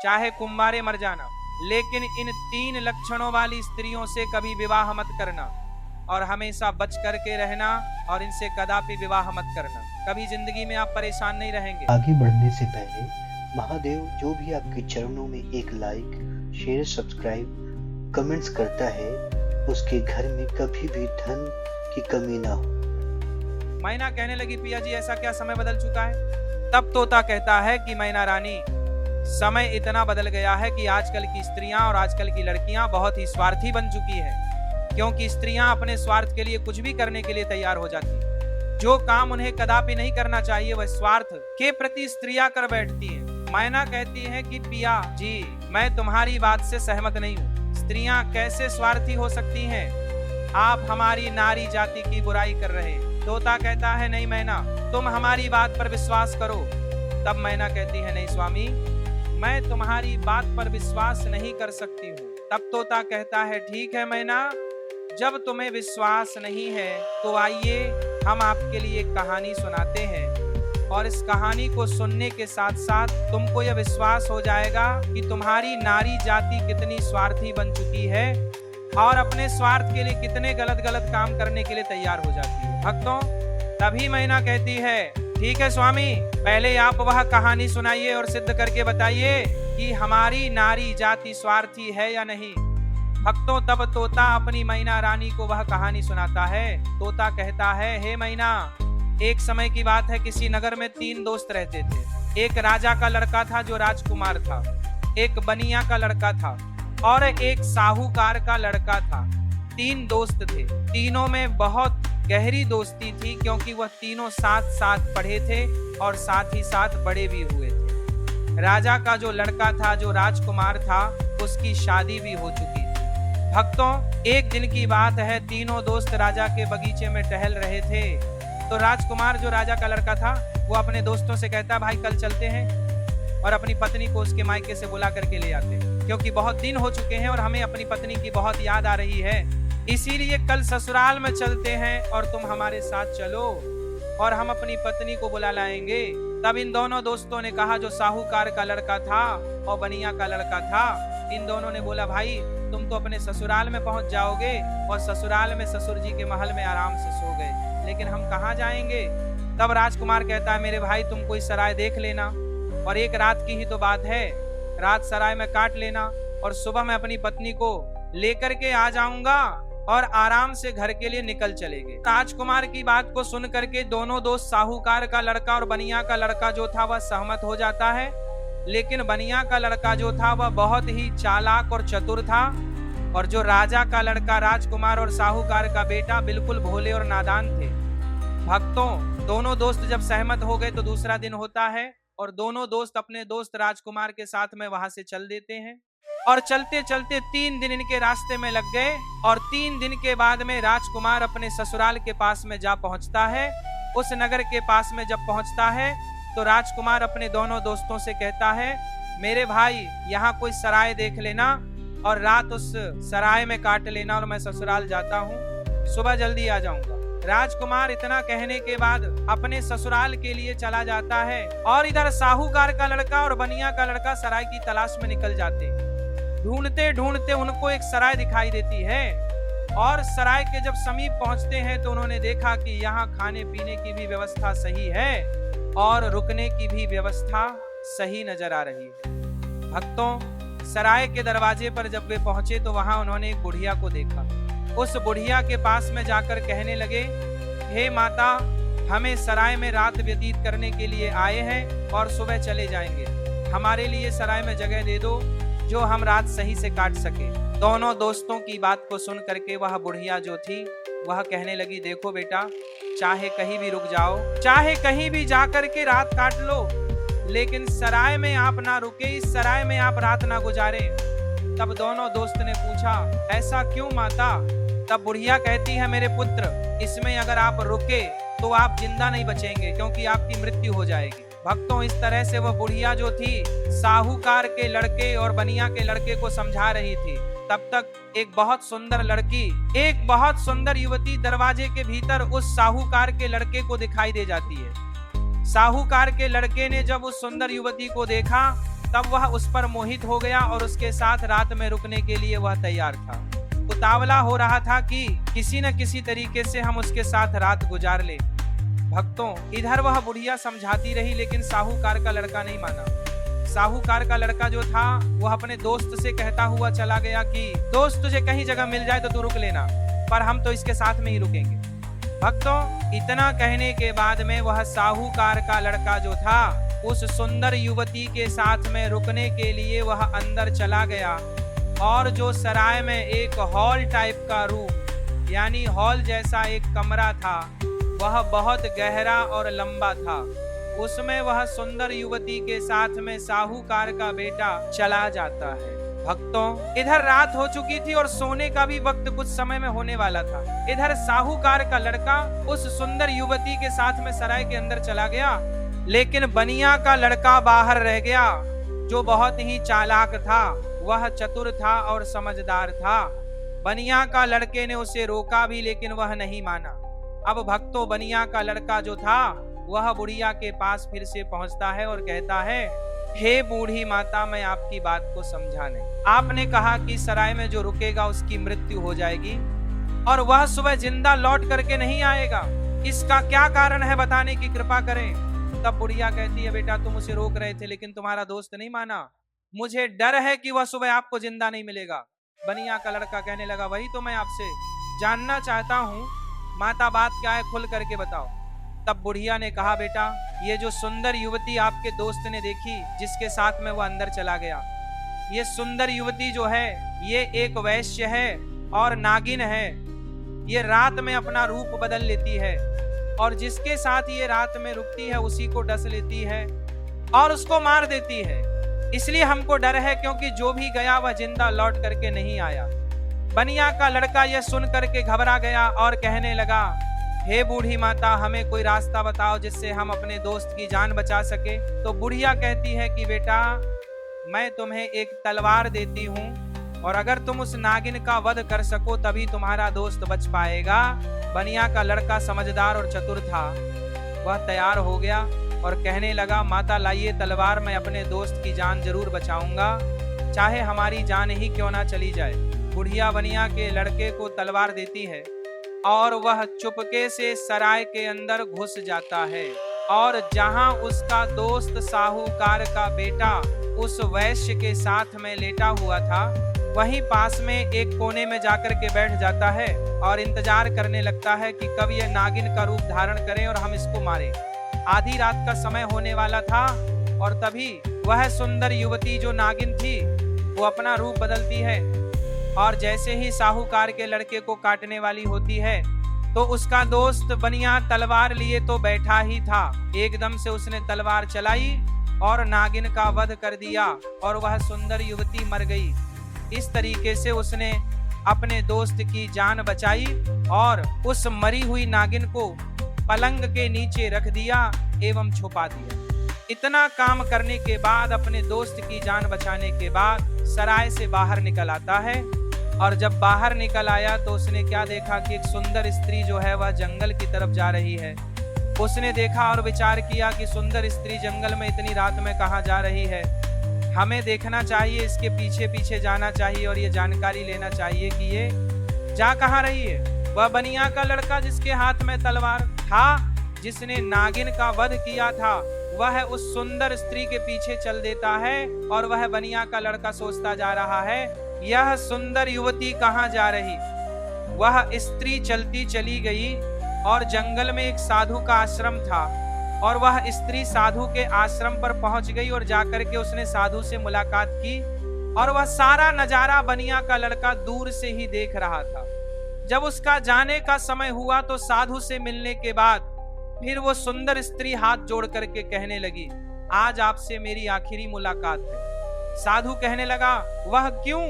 चाहे कुंवारे मर जाना, लेकिन इन 3 लक्षणों वाली स्त्रियों से कभी विवाह मत करना और हमेशा बच करके रहना और इनसे कदापि विवाह मत करना। कभी जिंदगी में आप परेशान नहीं रहेंगे। आगे बढ़ने से पहले महादेव जो भी आपके चरणों में एक लाइक, शेयर, सब्सक्राइब, कमेंट्स करता है, उसके घर में कभी भी धन की कमी ना हो। मैना कहने लगी, पिया जी ऐसा क्या समय बदल चुका है? तब तोता कहता है कि मैना रानी, समय इतना बदल गया है कि आजकल की स्त्रियां और आजकल की लड़कियां बहुत ही स्वार्थी बन चुकी हैं, क्योंकि स्त्रियां अपने स्वार्थ के लिए कुछ भी करने के लिए तैयार हो जाती हैं। जो काम उन्हें कदापि नहीं करना चाहिए वह स्वार्थ के प्रति स्त्रियां कर बैठती हैं। मैना कहती है कि पिया जी, मैं तुम्हारी बात से सहमत नहीं हूँ। स्त्रियां कैसे स्वार्थी हो सकती हैं? आप हमारी नारी जाति की बुराई कर रहे हैं। तोता कहता है, नहीं मैना, तुम हमारी बात पर विश्वास करो। तब मैना कहती है, नहीं स्वामी, मैं तुम्हारी बात पर विश्वास नहीं कर सकती हूँ। तब तोता कहता है, ठीक है मैना, जब तुम्हें विश्वास नहीं है तो आइए हम आपके लिए एक कहानी सुनाते हैं और इस कहानी को सुनने के साथ साथ तुमको यह विश्वास हो जाएगा कि तुम्हारी नारी जाति कितनी स्वार्थी बन चुकी है और अपने स्वार्थ के लिए कितने गलत गलत काम करने के लिए तैयार हो जाती है। भक्तों, तभी मैना कहती है, ठीक है स्वामी, पहले आप वह कहानी सुनाइए और सिद्ध करके बताइए कि हमारी नारी जाति स्वार्थी है या नहीं। भक्तों, तब तोता अपनी मैना रानी को वह कहानी सुनाता है। तोता कहता है, हे मैना, एक समय की बात है, किसी नगर में 3 दोस्त रहते थे। एक राजा का लड़का था जो राजकुमार था, एक बनिया का लड़का था और एक साहूकार का लड़का था। 3 दोस्त थे। तीनों में बहुत गहरी दोस्ती थी, क्योंकि वह तीनों साथ साथ पढ़े थे और साथ ही साथ बड़े भी हुए थे। राजा का जो लड़का था, जो राजकुमार था, उसकी शादी भी हो चुकी थी। भक्तों, एक दिन की बात है, तीनों दोस्त राजा के बगीचे में टहल रहे थे। तो राजकुमार, जो राजा का लड़का था, वो अपने दोस्तों से कहता, भाई कल चलते हैं और अपनी पत्नी को उसके मायके से बुला करके ले आते हैं, क्योंकि बहुत दिन हो चुके हैं और हमें अपनी पत्नी की बहुत याद आ रही है। इसीलिए कल ससुराल में चलते हैं और तुम हमारे साथ चलो और हम अपनी पत्नी को बुला लाएंगे। तब इन दोनों दोस्तों ने कहा, जो साहूकार का लड़का था और बनिया का लड़का था, इन दोनों ने बोला, भाई तुम तो अपने ससुराल में पहुंच जाओगे और ससुराल में ससुर जी के महल में आराम से सो गए, लेकिन हम कहाँ जाएंगे? तब राजकुमार कहता है, मेरे भाई तुम कोई सराय देख लेना और एक रात की ही तो बात है, रात सराय में काट लेना और सुबह मैं अपनी पत्नी को लेकर के आ जाऊंगा और आराम से घर के लिए निकल चलेंगे। राजकुमार की बात को सुन करके दोनों दोस्त, साहूकार का लड़का और बनिया का लड़का जो था, वह सहमत हो जाता है। लेकिन बनिया का लड़का जो था वह बहुत ही चालाक और चतुर था और जो राजा का लड़का राजकुमार और साहूकार का बेटा बिल्कुल भोले और नादान थे। भक्तों, दोनों दोस्त जब सहमत हो गए तो दूसरा दिन होता है और दोनों दोस्त अपने दोस्त राजकुमार के साथ में वहां से चल देते हैं और चलते चलते 3 दिन इनके रास्ते में लग गए और 3 दिन के बाद में राजकुमार अपने ससुराल के पास में जा पहुंचता है। उस नगर के पास में जब पहुंचता है तो राजकुमार अपने दोनों दोस्तों से कहता है, मेरे भाई यहाँ कोई सराय देख लेना और रात उस सराय में काट लेना और मैं ससुराल जाता हूँ, सुबह जल्दी आ जाऊंगा। राजकुमार इतना कहने के बाद अपने ससुराल के लिए चला जाता है और इधर साहूकार का लड़का और बनिया का लड़का सराय की तलाश में निकल जाते हैं। ढूंढते ढूंढते उनको एक सराय दिखाई देती है और सराय के जब समीप पहुंचते हैं तो उन्होंने देखा कि यहाँ खाने पीने की भी व्यवस्था सही है और रुकने की भी व्यवस्था सही नजर आ रही है। भक्तों, सराय के दरवाजे पर जब वे पहुंचे तो वहां उन्होंने एक बुढ़िया को देखा। उस बुढ़िया के पास में जाकर कहने लगे, हे माता, हमें सराय में रात व्यतीत करने के लिए आए हैं और सुबह चले जाएंगे, हमारे लिए सराय में जगह दे दो जो हम रात सही से काट सके। दोनों दोस्तों की बात को सुन करके वह बुढ़िया जो थी वह कहने लगी, देखो बेटा, चाहे कहीं भी रुक जाओ, चाहे कहीं भी जाकर के रात काट लो, लेकिन सराय में आप ना रुके, इस सराय में आप रात ना गुजारे। तब दोनों दोस्त ने पूछा, ऐसा क्यों माता? तब बुढ़िया कहती है, मेरे पुत्र, इसमें अगर आप रुके तो आप जिंदा नहीं बचेंगे, क्योंकि आपकी मृत्यु हो जाएगी। भक्तों, इस तरह से वह बुढ़िया जो थी साहूकार के लड़के और बनिया के लड़के को समझा रही थी। तब तक एक बहुत सुंदर लड़की, एक बहुत सुंदर युवती दरवाजे के भीतर उस साहूकार के लड़के को दिखाई दे जाती है। साहूकार के लड़के ने जब उस सुंदर युवती को देखा तब वह उस पर मोहित हो गया और उसके साथ रात में रुकने के लिए वह तैयार था। उतावला हो रहा था कि किसी न किसी तरीके से हम उसके साथ रात गुजार ले। भक्तों, इधर वह बुढ़िया समझाती रही, लेकिन साहूकार का लड़का नहीं माना। साहूकार का लड़का जो था वह अपने दोस्त से कहता हुआ चला गया कि दोस्त, तुझे कहीं जगह मिल जाए तो तू रुक लेना, पर हम तो इसके साथ में ही रुकेंगे। भक्तों, इतना कहने के बाद में वह साहूकार का लड़का जो था उस सुंदर युवती के साथ में रुकने के लिए वह अंदर चला गया। और जो सराय में एक हॉल टाइप का रूम, यानी हॉल जैसा एक कमरा था, वह बहुत गहरा और लंबा था। उसमें वह सुंदर युवती के साथ में साहूकार का बेटा चला जाता है। भक्तों, इधर रात हो चुकी थी और सोने का भी वक्त कुछ समय में होने वाला था। इधर साहूकार का लड़का उस सुंदर युवती के साथ में सराय के अंदर चला गया, लेकिन बनिया का लड़का बाहर रह गया, जो बहुत ही चालाक था। वह चतुर था और समझदार था। बनिया का लड़के ने उसे रोका भी, लेकिन वह नहीं माना। अब भक्तों, बनिया का लड़का जो था वह बुढ़िया के पास फिर से पहुंचता है और कहता है, हे बूढ़ी माता, मैं आपकी बात को समझाने, आपने कहा कि सराय में जो रुकेगा उसकी मृत्यु हो जाएगी और वह सुबह जिंदा लौट करके नहीं आएगा। इसका क्या कारण है, बताने की कृपा करें। तब बुढ़िया कहती है, बेटा, तुम उसे रोक रहे थे लेकिन तुम्हारा दोस्त नहीं माना। मुझे डर है कि वह सुबह आपको जिंदा नहीं मिलेगा। बनिया का लड़का कहने लगा, वही तो मैं आपसे जानना चाहता हूँ, माता बात क्या है, खुल करके बताओ। तब बुढ़िया ने कहा, बेटा, ये जो सुंदर युवती आपके दोस्त ने देखी, जिसके साथ में वो अंदर चला गया, ये सुंदर युवती जो है ये एक वैश्य है और नागिन है। ये रात में अपना रूप बदल लेती है और जिसके साथ ये रात में रुकती है उसी को डस लेती है और उसको मार देती है। इसलिए हमको डर है, क्योंकि जो भी गया वह जिंदा लौट करके नहीं आया। बनिया का लड़का यह सुन करके घबरा गया और कहने लगा, हे बूढ़ी माता, हमें कोई रास्ता बताओ जिससे हम अपने दोस्त की जान बचा सके। तो बुढ़िया कहती है कि बेटा, मैं तुम्हें एक तलवार देती हूँ और अगर तुम उस नागिन का वध कर सको तभी तुम्हारा दोस्त बच पाएगा। बनिया का लड़का समझदार और चतुर था। वह तैयार हो गया और कहने लगा, माता लाइए तलवार, मैं अपने दोस्त की जान जरूर बचाऊंगा, चाहे हमारी जान ही क्यों ना चली जाए। बुढ़िया बनिया के लड़के को तलवार देती है और वह चुपके से सराय के अंदर घुस जाता है और जहां उसका दोस्त साहूकार का बेटा उस वैश्य के साथ में लेटा हुआ था, वहीं पास में एक कोने में जाकर के बैठ जाता है और इंतजार करने लगता है कि कब यह नागिन का रूप धारण करे और हम इसको मारें। आधी रात का समय होने वाला था और तभी वह सुंदर युवती जो नागिन थी वो अपना रूप बदलती है और जैसे ही साहूकार के लड़के को काटने वाली होती है तो उसका दोस्त बनिया तलवार लिए तो बैठा ही था, एकदम से उसने तलवार चलाई और नागिन का वध कर दिया और वह सुंदर युवती मर गई। इस तरीके से उसने अपने दोस्त की जान बचाई और उस मरी हुई नागिन को पलंग के नीचे रख दिया एवं छुपा दिया। इतना काम करने के बाद, अपने दोस्त की जान बचाने के बाद सराय से बाहर निकल आता है और जब बाहर निकल आया तो उसने क्या देखा कि एक सुंदर स्त्री जो है वह जंगल की तरफ जा रही है। उसने देखा और विचार किया कि सुंदर स्त्री जंगल में इतनी रात में कहाँ जा रही है, हमें देखना चाहिए, इसके पीछे पीछे जाना चाहिए और ये जानकारी लेना चाहिए कि ये जा कहाँ रही है। वह बनिया का लड़का जिसके हाथ में तलवार था, जिसने नागिन का वध किया था, वह उस सुंदर स्त्री के पीछे चल देता है और वह बनिया का लड़का सोचता जा रहा है, यह सुंदर युवती कहाँ जा रही। वह स्त्री चलती चली गई और जंगल में एक साधु का आश्रम था और वह स्त्री साधु के आश्रम पर पहुंच गई और जाकर के उसने साधु से मुलाकात की और वह सारा नजारा बनिया का लड़का दूर से ही देख रहा था। जब उसका जाने का समय हुआ तो साधु से मिलने के बाद फिर वो सुंदर स्त्री हाथ जोड़ करके कहने लगी, आज आपसे मेरी आखिरी मुलाकात है। साधु कहने लगा, वह क्यों?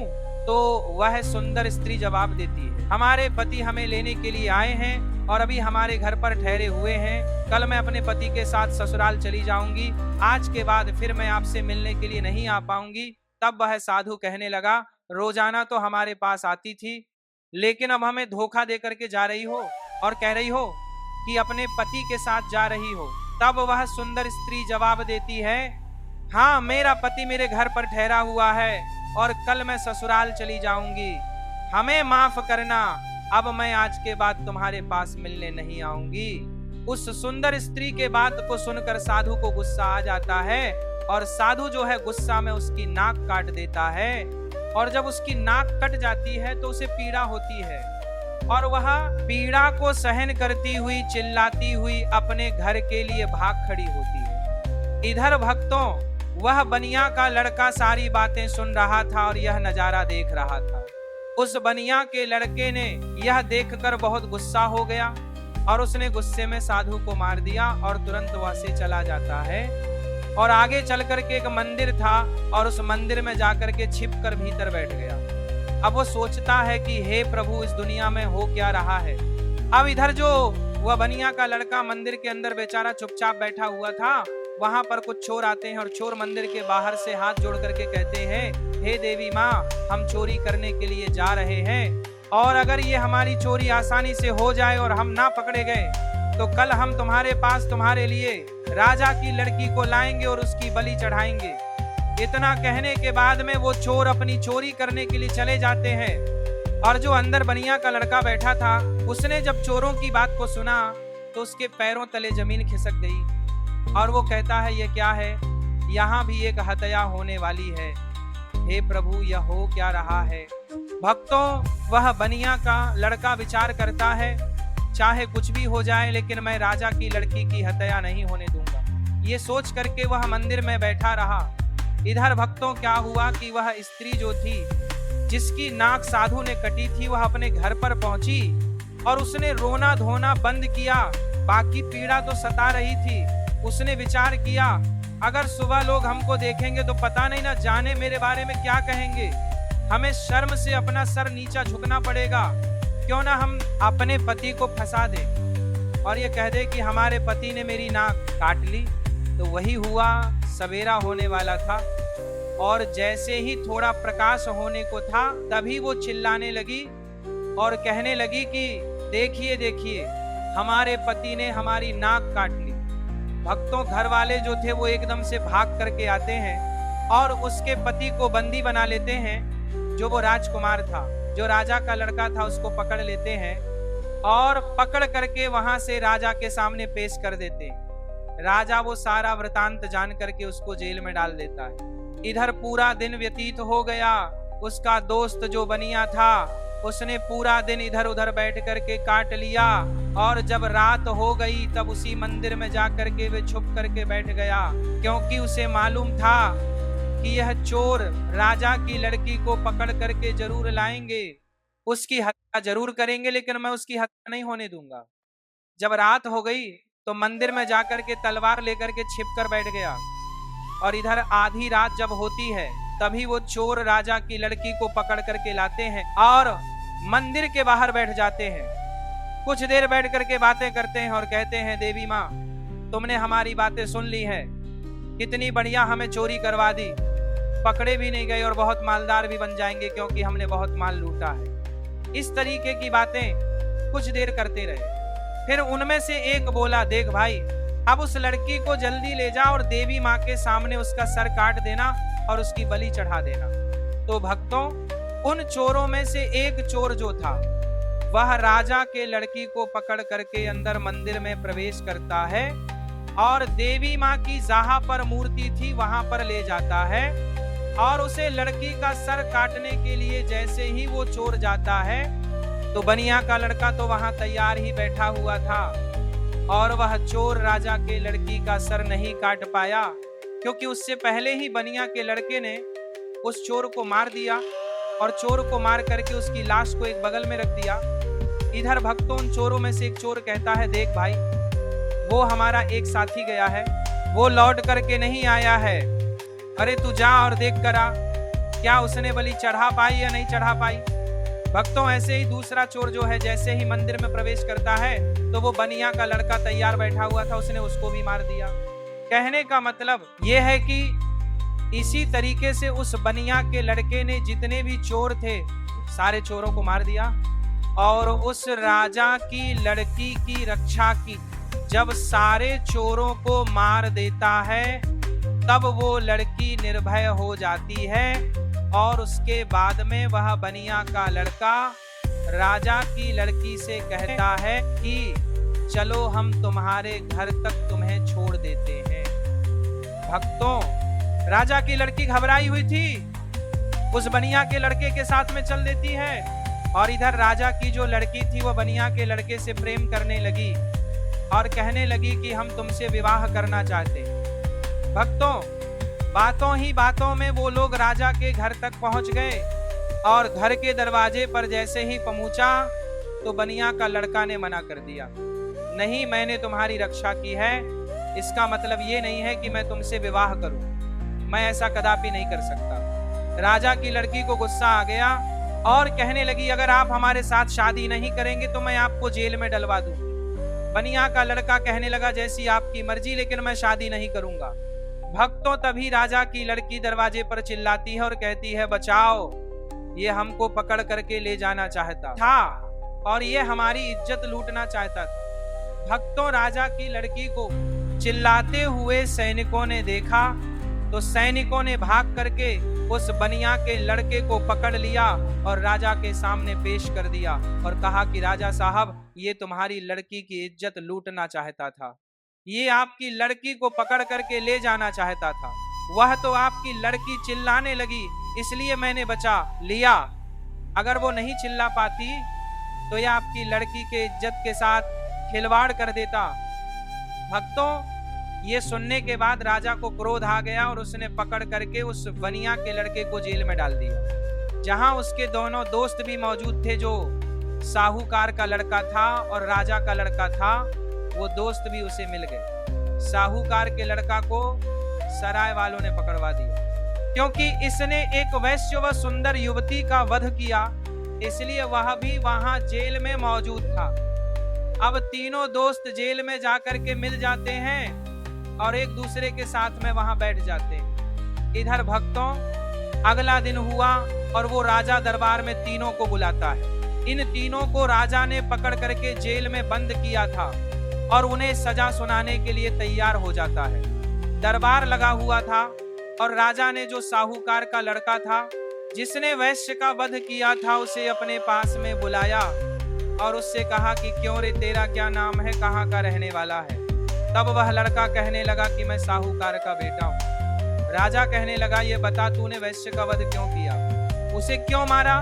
तो वह सुंदर स्त्री जवाब देती है, हमारे पति हमें लेने के लिए आए हैं और अभी हमारे घर पर ठहरे हुए हैं। कल मैं अपने पति के साथ ससुराल चली जाऊंगी, आज के बाद फिर मैं आपसे मिलने के लिए नहीं आ पाऊंगी। तब वह साधु कहने लगा, रोजाना तो हमारे पास आती थी, लेकिन अब हमें धोखा दे करके जा रही हो और कह रही हो कि अपने पति के साथ जा रही हो। तब वह सुंदर स्त्री जवाब देती है, हाँ, मेरा पति मेरे घर पर ठहरा हुआ है और कल मैं ससुराल चली जाऊंगी, हमें माफ करना, अब मैं आज के बाद तुम्हारे पास मिलने नहीं आऊंगी। उस सुंदर स्त्री के बात को सुनकर साधु को गुस्सा आ जाता है और साधु जो है गुस्सा में उसकी नाक काट देता है। और जब उसकी नाक कट जाती है तो उसे पीड़ा होती है और वह पीड़ा को सहन करती हुई चिल्लाती हुई अपने घर के लिए भाग खड़ी होती है। इधर भक्तों, वह बनिया का लड़का सारी बातें सुन रहा था और यह नजारा देख रहा था। उस बनिया के लड़के ने यह देखकर बहुत गुस्सा हो गया और उसने गुस्से में साधु को मार दिया और तुरंत वहां से चला जाता है। और आगे चल करके एक मंदिर था और उस मंदिर में जाकर के छिपकर भीतर बैठ गया। अब वो सोचता है कि हे प्रभु, इस दुनिया में हो क्या रहा है। अब इधर जो वह बनिया का लड़का मंदिर के अंदर बेचारा चुपचाप बैठा हुआ था, वहां पर कुछ चोर आते हैं और चोर मंदिर के बाहर से हाथ जोड़ करके कहते हैं, हे देवी माँ, हम चोरी करने के लिए जा रहे हैं और अगर ये हमारी चोरी आसानी से हो जाए और हम ना पकड़े गए तो कल हम तुम्हारे पास तुम्हारे लिए राजा की लड़की को लाएंगे और उसकी बलि चढ़ाएंगे। इतना कहने के बाद में वो चोर अपनी चोरी करने के लिए चले जाते हैं। और जो अंदर बनिया का लड़का बैठा था, उसने जब चोरों की बात को सुना तो उसके पैरों तले जमीन खिसक गई और वो कहता है, ये क्या है, यहाँ भी एक हत्या होने वाली है। हे प्रभु, यह हो क्या रहा है। भक्तों, वह बनिया का लड़का विचार करता है, चाहे कुछ भी हो जाए लेकिन मैं राजा की लड़की की हत्या नहीं होने दूंगा। ये सोच करके वह मंदिर में बैठा रहा। इधर भक्तों, क्या हुआ कि वह स्त्री जो थी जिसकी नाक साधु ने कटी थी, वह अपने घर पर पहुंची और उसने रोना धोना बंद किया। बाकी पीड़ा तो सता रही थी। उसने विचार किया, अगर सुबह लोग हमको देखेंगे तो पता नहीं ना जाने मेरे बारे में क्या कहेंगे। हमें शर्म से अपना सर नीचा झुकना पड़ेगा। क्यों ना हम अपने पति को फंसा दें और ये कह दे कि हमारे पति ने मेरी नाक काट ली। तो वही हुआ, सवेरा होने वाला था और जैसे ही थोड़ा प्रकाश होने को था तभी वो चिल्लाने लगी और कहने लगी कि देखिए देखिए, हमारे पति ने हमारी नाक काट ली। भक्तों, घर वाले जो थे वो एकदम से भाग करके आते हैं और उसके पति को बंदी बना लेते हैं। जो वो राजकुमार था, जो राजा का लड़का था, उसको पकड़ लेते हैं और पकड़ करके वहां से राजा के सामने पेश कर देते हैं। राजा वो सारा वृतांत जान करके उसको जेल में डाल देता है। इधर पूरा दिन व्यतीत हो गया। उसका दोस्त जो बनिया था, उसने पूरा दिन इधर उधर बैठ करके काट लिया और जब रात हो गई तब उसी मंदिर में जाकर के वे छुप करके बैठ गया, क्योंकि उसे मालूम था कि यह चोर राजा की लड़की को पकड़ करके जरूर लाएंगे, उसकी हत्या जरूर करेंगे, लेकिन मैं उसकी हत्या नहीं होने दूंगा। जब रात हो गई तो मंदिर में जाकर के तलवार लेकर के छिप कर बैठ गया और इधर आधी रात जब होती है तभी वो चोर राजा की लड़की को पकड़ करके लाते हैं और मंदिर के बाहर बैठ जाते हैं। कुछ देर बैठ करके बातें करते हैं और कहते हैं, देवी माँ, तुमने हमारी बातें सुन ली है, कितनी बढ़िया हमें चोरी करवा दी, पकड़े भी नहीं गए और बहुत मालदार भी बन जाएंगे क्योंकि हमने बहुत माल लूटा है। इस तरीके की बातें कुछ देर करते रहे। फिर उनमें से एक बोला, देख भाई, अब उस लड़की को जल्दी ले जा और देवी माँ के सामने उसका सर काट देना और उसकी बलि चढ़ा देना। तो भक्तों, उन चोरों में से एक चोर जो था वह राजा के लड़की को पकड़ करके अंदर मंदिर में प्रवेश करता है और देवी माँ की जहाँ पर मूर्ति थी वहां पर ले जाता है और उसे लड़की का सर काटने के लिए जैसे ही वो चोर जाता है तो बनिया का लड़का तो वहां तैयार ही बैठा हुआ था और वह चोर राजा के लड़की का सर नहीं काट पाया, क्योंकि उससे पहले ही बनिया के लड़के ने उस चोर को मार दिया और चोर को मार करके उसकी लाश को एक बगल में रख दिया। इधर भक्तों, उन चोरों में से एक चोर कहता है, देख भाई, वो हमारा एक साथी गया है, वो लौट करके नहीं आया है, अरे तू जा और देख कर आ, क्या उसने बलि चढ़ा पाई या नहीं चढ़ा पाई। भक्तों, ऐसे ही दूसरा चोर जो है जैसे ही मंदिर में प्रवेश करता है तो वो बनिया का लड़का तैयार बैठा हुआ था, उसने उसको भी मार दिया। कहने का मतलब ये है कि इसी तरीके से उस बनिया के लड़के ने जितने भी चोर थे सारे चोरों को मार दिया और उस राजा की लड़की की रक्षा की। जब सारे चोरों को मार देता है तब वो लड़की निर्भय हो जाती है और उसके बाद में वह बनिया का लड़का राजा की लड़की से कहता है कि चलो हम तुम्हारे घर तक तुम्हें छोड़ देते हैं। भक्तों, राजा की लड़की घबराई हुई थी, उस बनिया के लड़के के साथ में चल देती है और इधर राजा की जो लड़की थी वो बनिया के लड़के से प्रेम करने लगी और कहने लगी कि हम तुमसे विवाह करना चाहते हैं। भक्तों, बातों ही बातों में वो लोग राजा के घर तक पहुंच गए और घर के दरवाजे पर जैसे ही पहुंचा तो बनिया का लड़का ने मना कर दिया, नहीं, मैंने तुम्हारी रक्षा की है, इसका मतलब ये नहीं है कि मैं तुमसे विवाह करूं, मैं ऐसा कदापि नहीं कर सकता। राजा की लड़की को गुस्सा आ गया और कहने लगी, अगर आप हमारे साथ शादी नहीं करेंगे तो मैं आपको जेल में डलवा दूं। बनिया का लड़का कहने लगा, जैसी आपकी मर्जी, लेकिन मैं शादी नहीं करूंगा। भक्तों, तभी राजा की लड़की दरवाजे पर चिल्लाती है और कहती है, बचाओ, ये हमको पकड़ करके ले जाना चाहता था और ये हमारी इज्जत लूटना चाहता था। भक्तों, राजा की लड़की को चिल्लाते हुए सैनिकों ने देखा तो सैनिकों ने भाग करके उस बनिया के लड़के को पकड़ लिया और राजा के सामने पेश कर दिया और कहा कि राजा साहब, ये तुम्हारी लड़की की इज्जत लूटना चाहता था, ये आपकी लड़की को पकड़ करके ले जाना चाहता था, वह तो आपकी लड़की चिल्लाने लगी इसलिए मैंने बचा लिया, अगर वो नहीं चिल्ला पाती तो यह आपकी लड़की के इज्जत के साथ खिलवाड़ कर देता। भक्तों, ये सुनने के बाद राजा को क्रोध आ गया और उसने पकड़ करके उस बनिया के लड़के को जेल में डाल दिया, जहां उसके दोनों दोस्त भी मौजूद थे, जो साहूकार का लड़का था और राजा का लड़का था, वो दोस्त भी उसे मिल गए। साहूकार के लड़का को सराय वालों ने पकड़वा दिया क्योंकि इसने एक वैश्य व सुंदर युवती का वध किया, इसलिए वह भी वहां जेल में मौजूद था। अब तीनों दोस्त जेल में जाकर के मिल जाते हैं और एक दूसरे के साथ में वहां बैठ जाते हैं। इधर भक्तों, अगला दिन हुआ और वो राजा दरबार में तीनों को बुलाता है। इन तीनों को राजा ने पकड़ करके जेल में बंद किया था और उन्हें सजा सुनाने के लिए तैयार हो जाता है। दरबार लगा हुआ था और राजा ने जो साहूकार का लड़का था जिसने वैश्य का वध किया था उसे अपने पास में बुलाया और उससे कहा कि क्यों रे, तेरा क्या नाम है, कहाँ का रहने वाला है। तब वह लड़का कहने लगा कि मैं साहूकार का बेटा हूँ। राजा कहने लगा, ये बता तूने वैश्य का वध क्यों किया, उसे क्यों मारा।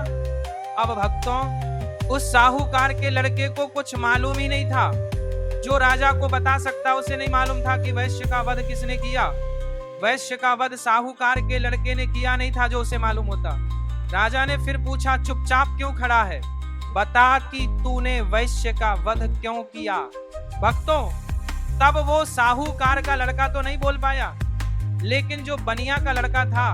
अब भक्तों, उस साहूकार के लड़के को कुछ मालूम ही नहीं था, जो राजा को बता सकता उसे नहीं मालूम था कि वैश्य का वध किसने किया। वैश्य का वध साहूकार के लड़के ने किया नहीं था जो उसे मालूम होता। राजा ने फिर पूछा, चुपचाप क्यों खड़ा है, बता कि तूने वैश्य का वध क्यों किया। भक्तों, तब वो साहूकार का लड़का तो नहीं बोल पाया, लेकिन जो बनिया का लड़का था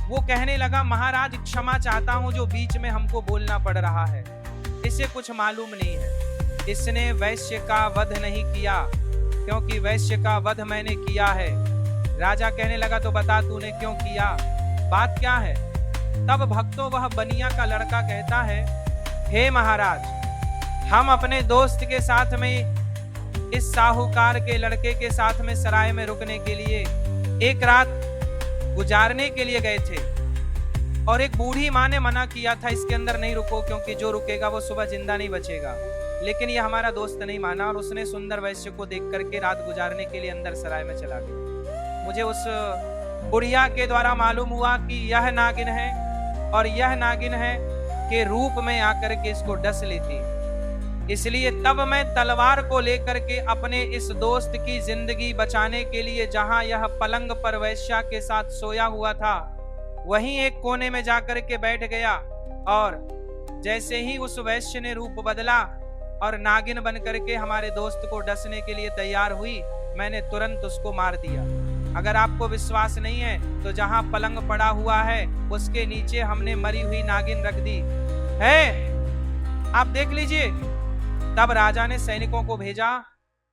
वो कहने लगा, महाराज क्षमा चाहता हूं, जो बीच में हमको बोलना पड़ रहा है, इसे कुछ मालूम नहीं है, इसने वैश्य का वध नहीं किया, क्योंकि वैश्य का वध मैंने किया है। राजा कहने लगा, तो बता तूने क्यों किया, बात क्या है। तब भक्तों, वह बनिया का लड़का कहता है, हे महाराज, हम अपने दोस्त के साथ में इस साहूकार के लड़के के साथ में सराय में रुकने के लिए एक रात गुजारने के लिए गए थे और एक बूढ़ी माँ ने मना किया था, इसके अंदर नहीं रुको, क्योंकि जो रुकेगा वो सुबह जिंदा नहीं बचेगा। लेकिन ये हमारा दोस्त नहीं माना और उसने सुंदर वैश्य को देख करके रात गुजारने के लिए अंदर सराय में चला गया। मुझे उस बुढ़िया के द्वारा मालूम हुआ कि यह नागिन है और यह नागिन है के रूप में आकर के इसको डस लेती, इसलिए तब मैं तलवार को लेकर के अपने इस दोस्त की जिंदगी बचाने के लिए जहां यह पलंग पर वैश्या के साथ सोया हुआ था वहीं एक कोने में जाकर के बैठ गया और जैसे ही उस वैश्य ने रूप बदला और नागिन बन करके हमारे दोस्त को डसने के लिए तैयार हुई, मैंने तुरंत उसको मार दिया। अगर आपको विश्वास नहीं है तो जहां पलंग पड़ा हुआ है उसके नीचे हमने मरी हुई नागिन रख दी है, आप देख लीजिए। तब राजा ने सैनिकों को भेजा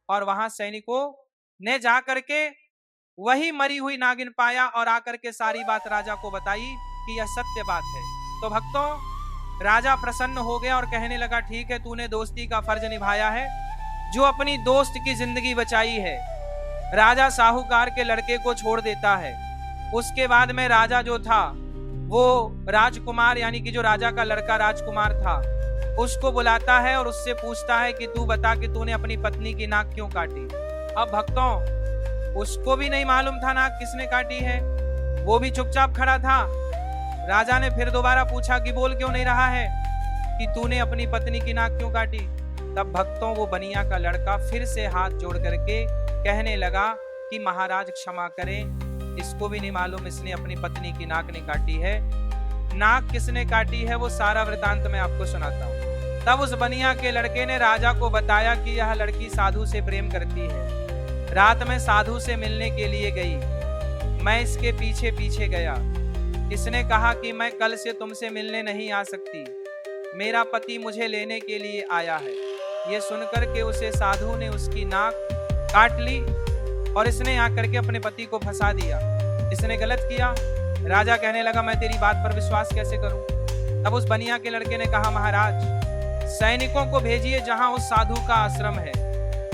और वहां सैनिकों ने जा करके वही मरी हुई नागिन पाया और आकर के सारी बात राजा को बताई कि यह सत्य बात है। तो भक्तों, राजा प्रसन्न हो गया और कहने लगा, ठीक है, तूने दोस्ती का फर्ज निभाया है, जो अपनी दोस्त की जिंदगी बचाई है, राजा साहूकार के लड़के को छोड़ देता है। उसके बाद में राजा जो था वो राजकुमार यानी कि जो राजा का लड़का राजकुमार था उसको बुलाता है और उससे पूछता है कि तू बता कि तूने अपनी पत्नी की नाक क्यों काटी। अब भक्तों, उसको भी नहीं मालूम था नाक किसने काटी है, वो भी चुपचाप खड़ा था। राजा ने फिर दोबारा पूछा कि बोल क्यों नहीं रहा है कि तूने अपनी पत्नी की नाक क्यों काटी। तब भक्तों वो बनिया का लड़का फिर से हाथ जोड़ करके कहने लगा कि महाराज क्षमा करें, इसको भी नहीं मालूम इसने अपनी पत्नी की नाक नहीं काटी है। नाक किसने काटी है वो सारा वृतांत मैं आपको सुनाता हूँ। तब उस बनिया के लड़के ने राजा को बताया कि यह लड़की साधु से प्रेम करती है। रात में साधु से मिलने के लिए गई, मैं इसके पीछे पीछे गया। इसने कहा कि मैं कल से तुमसे मिलने नहीं आ सकती, मेरा पति मुझे लेने के लिए आया है। ये सुनकर के उसे साधु ने उसकी नाक काट ली और इसने आकर के अपने पति को फंसा दिया। इसने गलत किया। राजा कहने लगा मैं तेरी बात पर विश्वास कैसे करूं। तब उस बनिया के लड़के ने कहा महाराज सैनिकों को भेजिए जहां उस साधु का आश्रम है,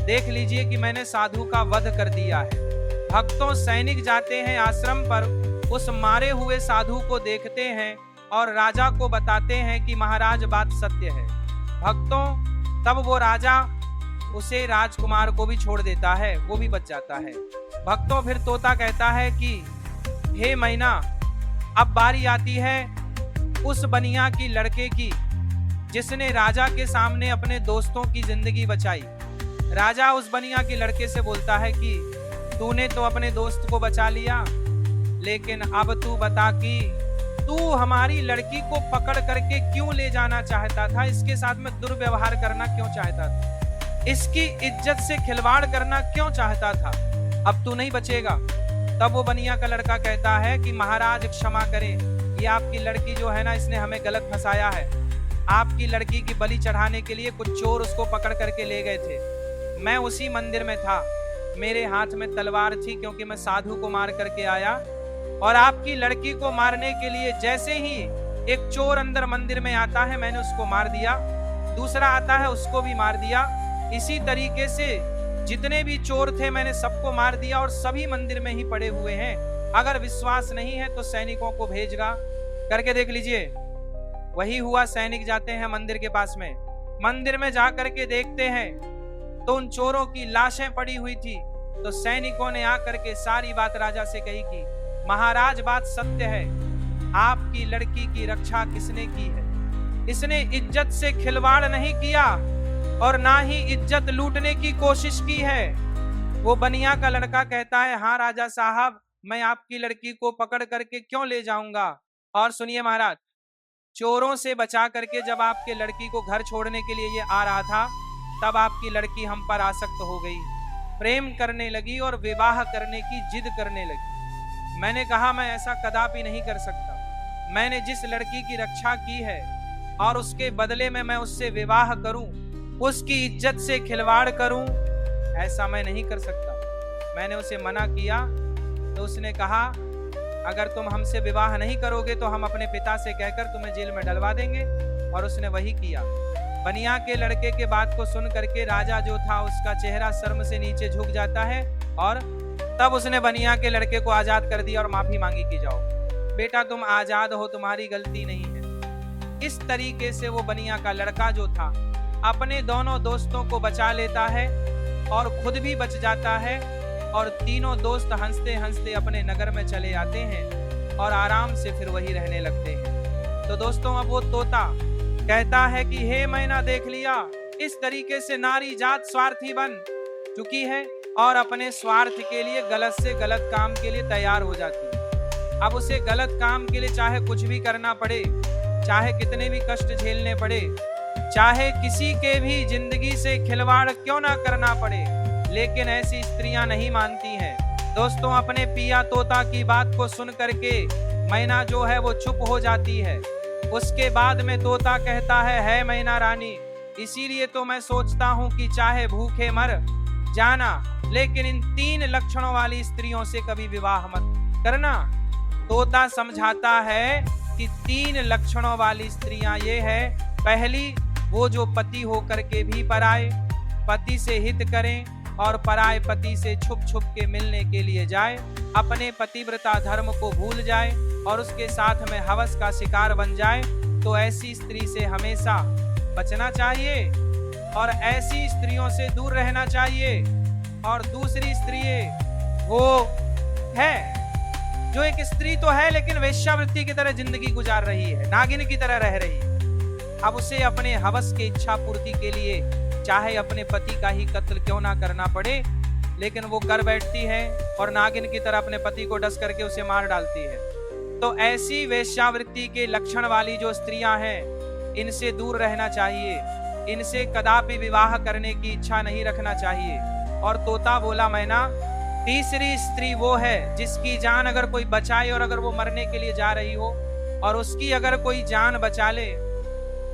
देख लीजिए कि मैंने साधु का वध कर दिया है। भक्तों, सैनिक जाते हैं आश्रम पर, उस मारे हुए साधु को देखते हैं और राजा को बताते हैं कि महाराज बात सत्य है। भक्तों, तब वो राजा उसे राजकुमार को भी छोड़ देता है, वो भी बच जाता है। भक्तों, फिर तोता कहता है कि हे मैना, अब बारी आती है उस बनिया की लड़के की जिसने राजा के सामने अपने दोस्तों की जिंदगी बचाई। राजा उस बनिया के लड़के से बोलता है कि तूने तो अपने दोस्त को बचा लिया, लेकिन अब तू बता कि तू हमारी लड़की को पकड़ करके क्यों ले जाना चाहता था, इसके साथ में दुर्व्यवहार करना क्यों चाहता था, इसकी इज्जत से खिलवाड़ करना क्यों चाहता था। अब तू नहीं बचेगा। तब वो बनिया का लड़का कहता है कि महाराज क्षमा करें, ये आपकी लड़की जो है ना, इसने हमें गलत फंसाया है। आपकी लड़की की बलि चढ़ाने के लिए कुछ चोर उसको पकड़ करके ले गए थे। मैं उसी मंदिर में था, मेरे हाथ में तलवार थी क्योंकि मैं साधु को मार करके आया, और आपकी लड़की को मारने के लिए जैसे ही एक चोर अंदर मंदिर में आता है मैंने उसको मार दिया, दूसरा आता है उसको भी मार दिया। इसी तरीके से जितने भी चोर थे मैंने सबको मार दिया और सभी मंदिर में ही पड़े हुए हैं। अगर विश्वास नहीं है तो सैनिकों को भेजगा करके देख लीजिए। वही हुआ, सैनिक जाते हैं मंदिर के पास में, मंदिर में जा करके देखते हैं तो उन चोरों की लाशें पड़ी हुई थी। तो सैनिकों ने आकर के सारी बात राजा से कही कि महाराज बात सत्य है, आपकी लड़की की रक्षा किसने की है, इसने इज्जत से खिलवाड़ नहीं किया और ना ही इज्जत लूटने की कोशिश की है। वो बनिया का लड़का कहता है हाँ राजा साहब, मैं आपकी लड़की को पकड़ करके क्यों ले जाऊंगा। और सुनिए महाराज, चोरों से बचा करके जब आपके लड़की को घर छोड़ने के लिए ये आ रहा था, तब आपकी लड़की हम पर आसक्त हो गई, प्रेम करने लगी और विवाह करने की जिद करने लगी। मैंने कहा मैं ऐसा कदापि नहीं कर सकता, मैंने जिस लड़की की रक्षा की है और उसके बदले में मैं उससे विवाह करूं, उसकी इज्जत से खिलवाड़ करूं, ऐसा मैं नहीं कर सकता। मैंने उसे मना किया तो उसने कहा अगर तुम हमसे विवाह नहीं करोगे तो हम अपने पिता से कहकर तुम्हें जेल में डलवा देंगे, और उसने वही किया। बनिया के लड़के के बात को सुन करके राजा जो था उसका चेहरा शर्म से नीचे झुक जाता है, और तब उसने बनिया के लड़के को आजाद कर दिया और माफी मांगी कि जाओ बेटा तुम आजाद हो, तुम्हारी गलती नहीं है। इस तरीके से वो बनिया का लड़का जो था अपने दोनों दोस्तों को बचा लेता है और खुद भी बच जाता है, और तीनों दोस्त हंसते हंसते अपने नगर में चले आते हैं और आराम से फिर वही रहने लगते हैं। तो दोस्तों, अब वो तोता कहता है कि हे मैना देख लिया, इस तरीके से नारी जात स्वार्थी बन चुकी है और अपने स्वार्थ के लिए गलत से गलत काम के लिए तैयार हो जाती है। अब उसे गलत काम के लिए चाहे कुछ भी करना पड़े, चाहे कितने भी कष्ट झेलने पड़े, चाहे किसी के भी जिंदगी से खिलवाड़ क्यों ना करना पड़े, लेकिन ऐसी स्त्रियां नहीं मानती हैं। दोस्तों, अपने पिया तोता की बात को सुन करके मैना जो है वो चुप हो जाती है। उसके बाद में तोता कहता है मैना रानी, इसीलिए तो मैं सोचता हूँ कि चाहे भूखे मर जाना, लेकिन इन 3 लक्षणों वाली स्त्रियों से कभी विवाह मत करना। तोता समझाता है कि 3 लक्षणों वाली स्त्रियां ये है, पहली वो जो पति होकर के भी पराए, पति से हित करें, और पराये पति से छुप छुप के मिलने के लिए जाए, अपने पतिव्रता धर्म को भूल जाए और उसके साथ में हवस का शिकार बन जाए, तो ऐसी स्त्री से हमेशा बचना चाहिए और ऐसी स्त्रियों से दूर रहना चाहिए। और दूसरी स्त्री वो है जो एक स्त्री तो है लेकिन वेश्यावृत्ति की तरह जिंदगी गुजार रही है, नागिन की तरह रह रही है। अब उसे अपने हवस की इच्छा पूर्ति के लिए चाहे अपने पति का ही कत्ल क्यों ना करना पड़े, लेकिन वो कर बैठती है और नागिन की तरह अपने पति को डस करके उसे मार डालती है। तो ऐसी वेश्यावृत्ति के लक्षण वाली जो स्त्रियां हैं, इनसे दूर रहना चाहिए, इनसे कदापि विवाह करने की इच्छा नहीं रखना चाहिए। और तोता बोला मैना, तीसरी स्त्री वो है जिसकी जान अगर कोई बचाए और अगर वो मरने के लिए जा रही हो और उसकी अगर कोई जान बचा ले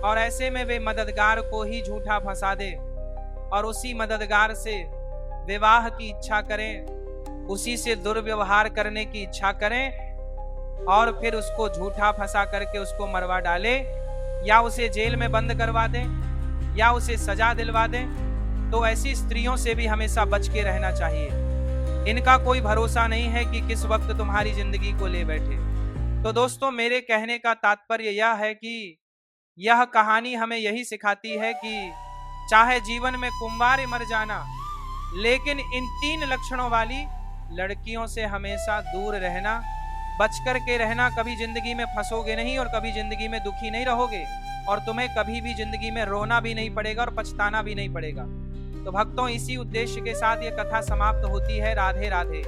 और ऐसे में वे मददगार को ही झूठा फंसा दे और उसी मददगार से विवाह की इच्छा करें, उसी से दुर्व्यवहार करने की इच्छा करें और फिर उसको झूठा फंसा करके उसको मरवा डाले या उसे जेल में बंद करवा दें या उसे सजा दिलवा दें, तो ऐसी स्त्रियों से भी हमेशा बच के रहना चाहिए। इनका कोई भरोसा नहीं है कि किस वक्त तुम्हारी जिंदगी को ले बैठे। तो दोस्तों, मेरे कहने का तात्पर्य यह है कि यह कहानी हमें यही सिखाती है कि चाहे जीवन में कुंवार मर जाना, लेकिन इन 3 लक्षणों वाली लड़कियों से हमेशा दूर रहना, बच कर के रहना। कभी जिंदगी में फंसोगे नहीं और कभी जिंदगी में दुखी नहीं रहोगे और तुम्हें कभी भी जिंदगी में रोना भी नहीं पड़ेगा और पछताना भी नहीं पड़ेगा। तो भक्तों, इसी उद्देश्य के साथ ये कथा समाप्त होती है। राधे राधे।